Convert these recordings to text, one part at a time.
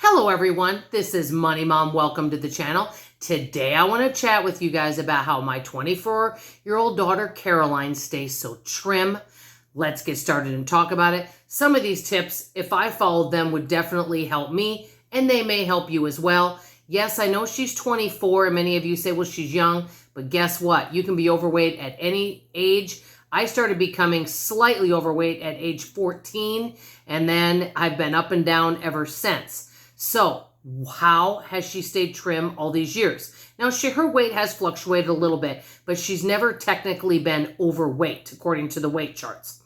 Hello everyone, this is Money Mom. Welcome to the channel. Today I want to chat with you guys about how my 24-year-old daughter Caroline stays so trim. Let's get started and talk about it. Some of these tips, if I followed them, would definitely help me, and they may help you as well. Yes, I know she's 24, and many of you say, well, she's young, but guess what? You can be overweight at any age. I started becoming slightly overweight at age 14, and then I've been up and down ever since. So how has she stayed trim all these years? Now, her weight has fluctuated a little bit, but she's never technically been overweight, according to the weight charts.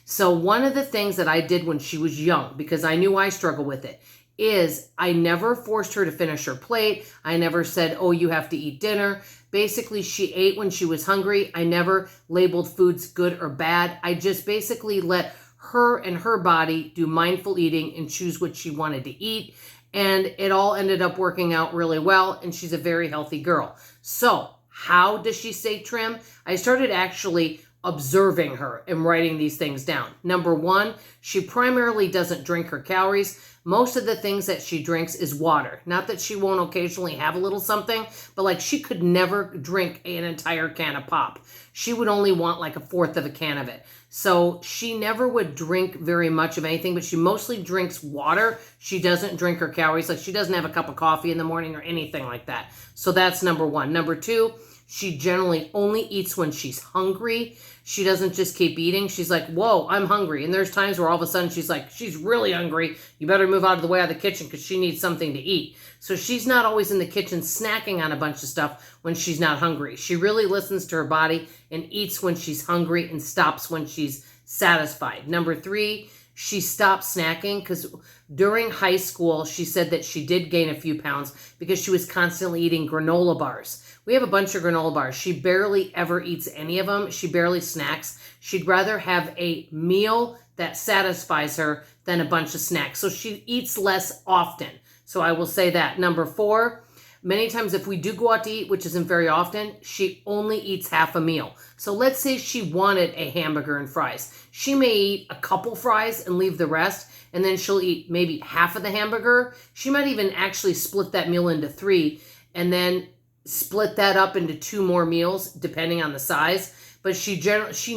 So one of the things that I did when she was young, because I knew I struggled with it, is I never forced her to finish her plate. I never said, oh, you have to eat dinner. Basically, she ate when she was hungry. I never labeled foods good or bad. I just basically let her and her body do mindful eating and choose what she wanted to eat. And it all ended up working out really well, and she's a very healthy girl. So how does she stay trim? I started actually observing her and writing these things down. Number one, she primarily doesn't drink her calories. Most of the things that she drinks is water. Not that she won't occasionally have a little something, but like she could never drink an entire can of pop. She would only want like a fourth of a can of it. So she never would drink very much of anything, but she mostly drinks water. She doesn't drink her calories. Like she doesn't have a cup of coffee in the morning or anything like that. So that's number one. Number two, she generally only eats when she's hungry. She doesn't just keep eating. She's like, whoa, I'm hungry. And there's times where all of a sudden she's like, she's really hungry. You better move out of the way of the kitchen because she needs something to eat. So she's not always in the kitchen snacking on a bunch of stuff when she's not hungry. She really listens to her body and eats when she's hungry and stops when she's satisfied. Number three, she stopped snacking because during high school, she said that she did gain a few pounds because she was constantly eating granola bars. We have a bunch of granola bars. She barely ever eats any of them. She barely snacks. She'd rather have a meal that satisfies her than a bunch of snacks. So she eats less often. So I will say that. Number four, many times if we do go out to eat, which isn't very often, she only eats half a meal. So let's say she wanted a hamburger and fries. She may eat a couple fries and leave the rest, and then she'll eat maybe half of the hamburger. She might even actually split that meal into three and then split that up into two more meals, depending on the size. But she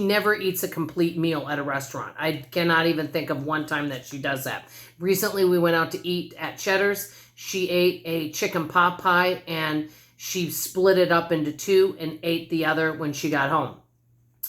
never eats a complete meal at a restaurant. I cannot even think of one time that she does that. Recently, we went out to eat at Cheddar's. She ate a chicken pot pie, and she split it up into two and ate the other when she got home.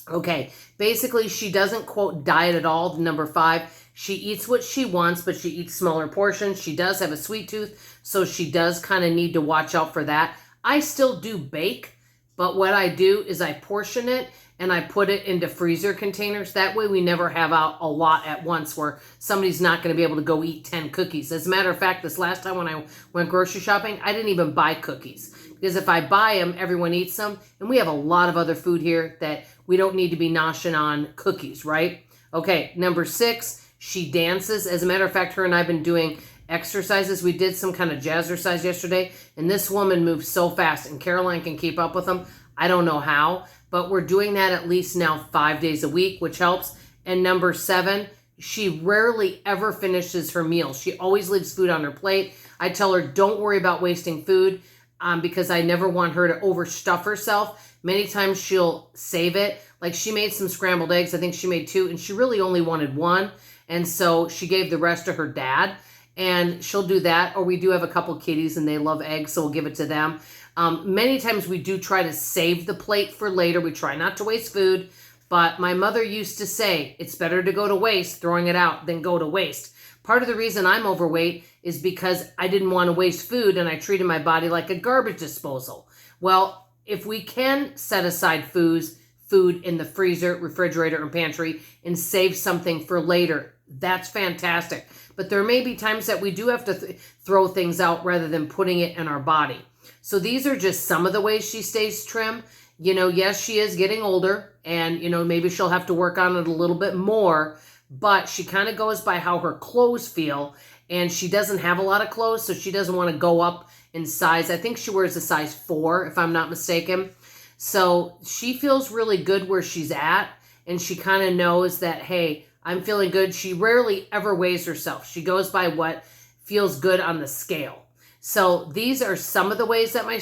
Okay, basically, she doesn't, quote, diet at all. Number five, she eats what she wants, but she eats smaller portions. She does have a sweet tooth, so she does kind of need to watch out for that. I still do bake, but what I do is I portion it and I put it into freezer containers. That way we never have out a lot at once where somebody's not going to be able to go eat 10 cookies. As a matter of fact, this last time when I went grocery shopping, I didn't even buy cookies. Because if I buy them, everyone eats them. And we have a lot of other food here that we don't need to be noshing on cookies, right? Okay, number six, she dances. As a matter of fact, her and I have been doing exercises. We did some kind of jazzercise yesterday, and this woman moves so fast, and Caroline can keep up with them. I don't know how, but we're doing that at least now 5 days a week, which helps. And number seven, she rarely ever finishes her meal. She always leaves food on her plate. I tell her, don't worry about wasting food because I never want her to overstuff herself. Many times she'll save it. Like she made some scrambled eggs. I think she made two, and she really only wanted one. And so she gave the rest to her dad. And she'll do that. Or we do have a couple kitties and they love eggs, so we'll give it to them. Many times we do try to save the plate for later. We try not to waste food. But my mother used to say, it's better to go to waste throwing it out than go to waste. Part of the reason I'm overweight is because I didn't want to waste food and I treated my body like a garbage disposal. Well, if we can set aside food in the freezer, refrigerator, and pantry and save something for later, that's fantastic. But there may be times that we do have to throw things out rather than putting it in our body. So these are just some of the ways she stays trim. You know, yes, she is getting older and, you know, maybe she'll have to work on it a little bit more, but she kind of goes by how her clothes feel, and she doesn't have a lot of clothes, so she doesn't want to go up in size. I think she wears a size 4, if I'm not mistaken. So she feels really good where she's at, and she kind of knows that, hey, I'm feeling good. She rarely ever weighs herself. She goes by what feels good on the scale. So these are some of the ways that my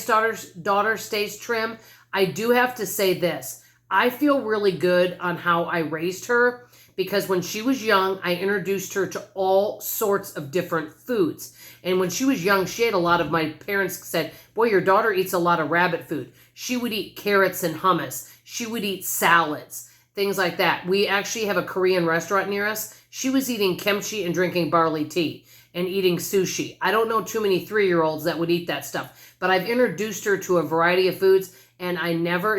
daughter stays trim. I do have to say this. I feel really good on how I raised her because when she was young, I introduced her to all sorts of different foods. And when she was young, she had a lot of, my parents said, boy, your daughter eats a lot of rabbit food. She would eat carrots and hummus. She would eat salads, things like that. We actually have a Korean restaurant near us. She was eating kimchi and drinking barley tea and eating sushi. I don't know too many 3-year-olds that would eat that stuff, but I've introduced her to a variety of foods, and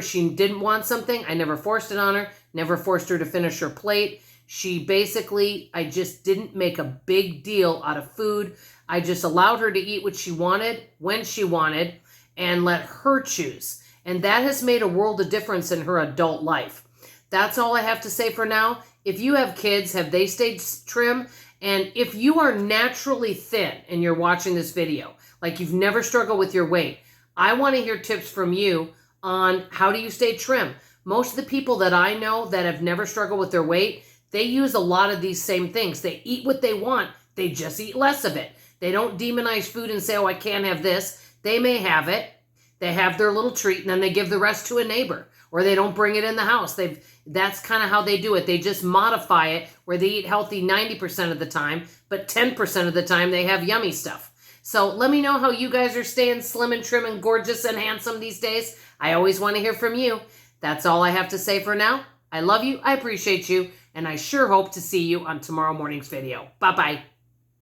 she didn't want something, I never forced it on her, never forced her to finish her plate. I just didn't make a big deal out of food. I just allowed her to eat what she wanted, when she wanted, and let her choose. And that has made a world of difference in her adult life. That's all I have to say for now. If you have kids, have they stayed trim? And if you are naturally thin and you're watching this video, like you've never struggled with your weight, I want to hear tips from you on how do you stay trim. Most of the people that I know that have never struggled with their weight, they use a lot of these same things. They eat what they want. They just eat less of it. They don't demonize food and say, oh, I can't have this. They may have it. They have their little treat and then they give the rest to a neighbor, or they don't bring it in the house. That's kind of how they do it. They just modify it where they eat healthy 90% of the time, but 10% of the time they have yummy stuff. So let me know how you guys are staying slim and trim and gorgeous and handsome these days. I always want to hear from you. That's all I have to say for now. I love you, I appreciate you, and I sure hope to see you on tomorrow morning's video. Bye-bye.